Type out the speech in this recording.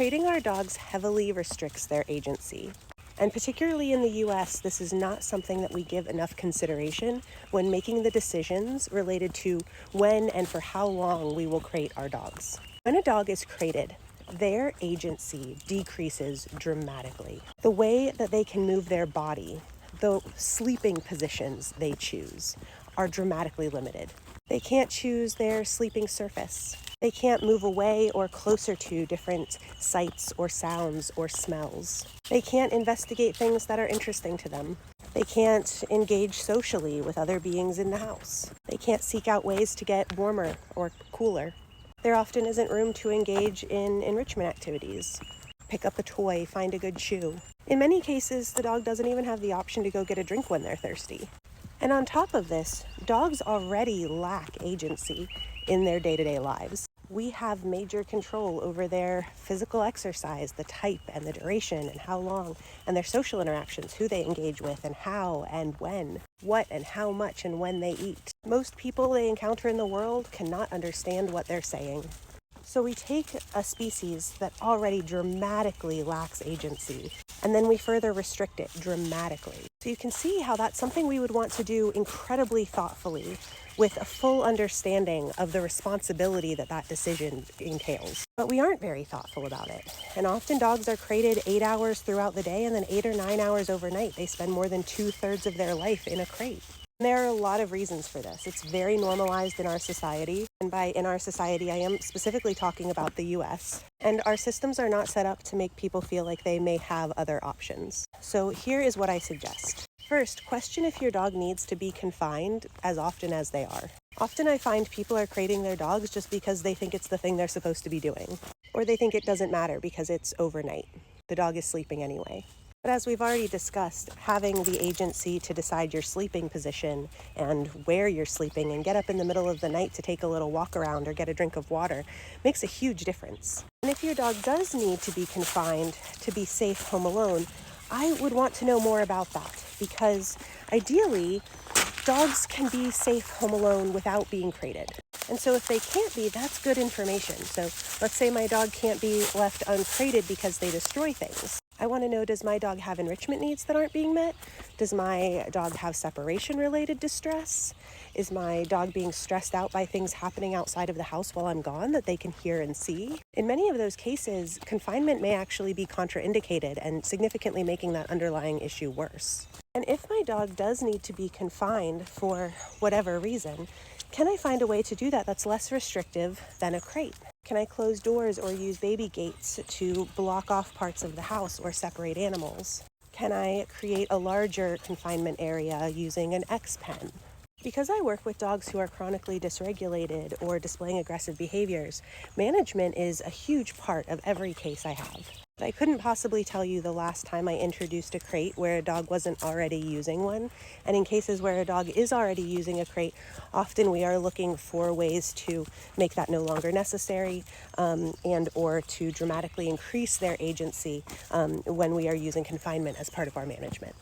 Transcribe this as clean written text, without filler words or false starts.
Crating our dogs heavily restricts their agency. And particularly in the US, this is not something that we give enough consideration when making the decisions related to when and for how long we will crate our dogs. When a dog is crated, their agency decreases dramatically. The way that they can move their body, the sleeping positions they choose, are dramatically limited. They can't choose their sleeping surface. They can't move away or closer to different sights or sounds or smells. They can't investigate things that are interesting to them. They can't engage socially with other beings in the house. They can't seek out ways to get warmer or cooler. There often isn't room to engage in enrichment activities. Pick up a toy, find a good chew. In many cases, the dog doesn't even have the option to go get a drink when they're thirsty. And on top of this, dogs already lack agency in their day-to-day lives. We have major control over their physical exercise, the type and the duration and how long, and their social interactions, who they engage with and how and when, what and how much and when they eat. Most people they encounter in the world cannot understand what they're saying. So we take a species that already dramatically lacks agency, and then we further restrict it dramatically. So you can see how that's something we would want to do incredibly thoughtfully, with a full understanding of the responsibility that that decision entails. But we aren't very thoughtful about it. And often dogs are crated 8 hours throughout the day and then 8 or 9 hours overnight. They spend more than 2/3 of their life in a crate. There are a lot of reasons for this. It's very normalized in our society. And by in our society, I am specifically talking about the US. And our systems are not set up to make people feel like they may have other options. So here is what I suggest. First, question if your dog needs to be confined as often as they are. Often I find people are crating their dogs just because they think it's the thing they're supposed to be doing. Or they think it doesn't matter because it's overnight. The dog is sleeping anyway. But as we've already discussed, having the agency to decide your sleeping position and where you're sleeping and get up in the middle of the night to take a little walk around or get a drink of water makes a huge difference. And if your dog does need to be confined to be safe home alone, I would want to know more about that, because ideally, dogs can be safe home alone without being crated. And so if they can't be, that's good information. So let's say my dog can't be left uncrated because they destroy things. I want to know, does my dog have enrichment needs that aren't being met? Does my dog have separation-related distress? Is my dog being stressed out by things happening outside of the house while I'm gone that they can hear and see? In many of those cases, confinement may actually be contraindicated and significantly making that underlying issue worse. And if my dog does need to be confined for whatever reason, can I find a way to do that that's less restrictive than a crate? Can I close doors or use baby gates to block off parts of the house or separate animals? Can I create a larger confinement area using an X-pen? Because I work with dogs who are chronically dysregulated or displaying aggressive behaviors, management is a huge part of every case I have. I couldn't possibly tell you the last time I introduced a crate where a dog wasn't already using one. And in cases where a dog is already using a crate, often we are looking for ways to make that no longer necessary and or to dramatically increase their agency when we are using confinement as part of our management.